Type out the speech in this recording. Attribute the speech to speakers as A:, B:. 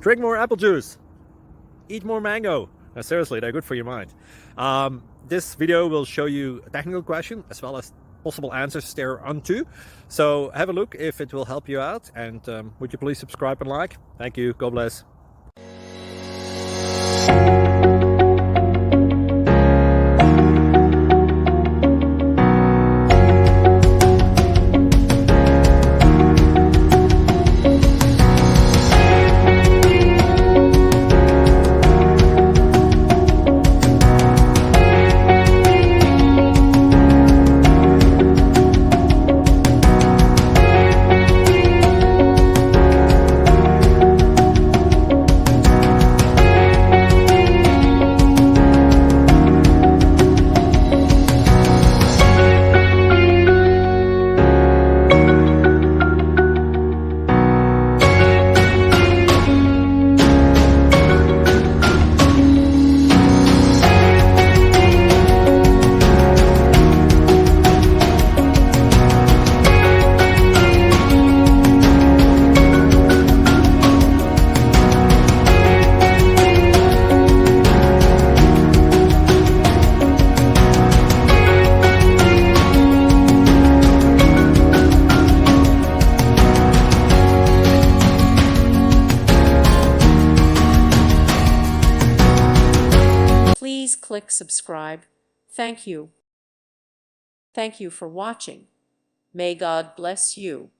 A: drink more apple juice, eat more mango. Seriously, they're good for your mind. This video will show you a technical question as well as possible answers thereunto. So have a look if it will help you out, and would you please subscribe and like? Thank you. God bless.
B: Please click subscribe. Thank you. Thank you for watching. May God bless you.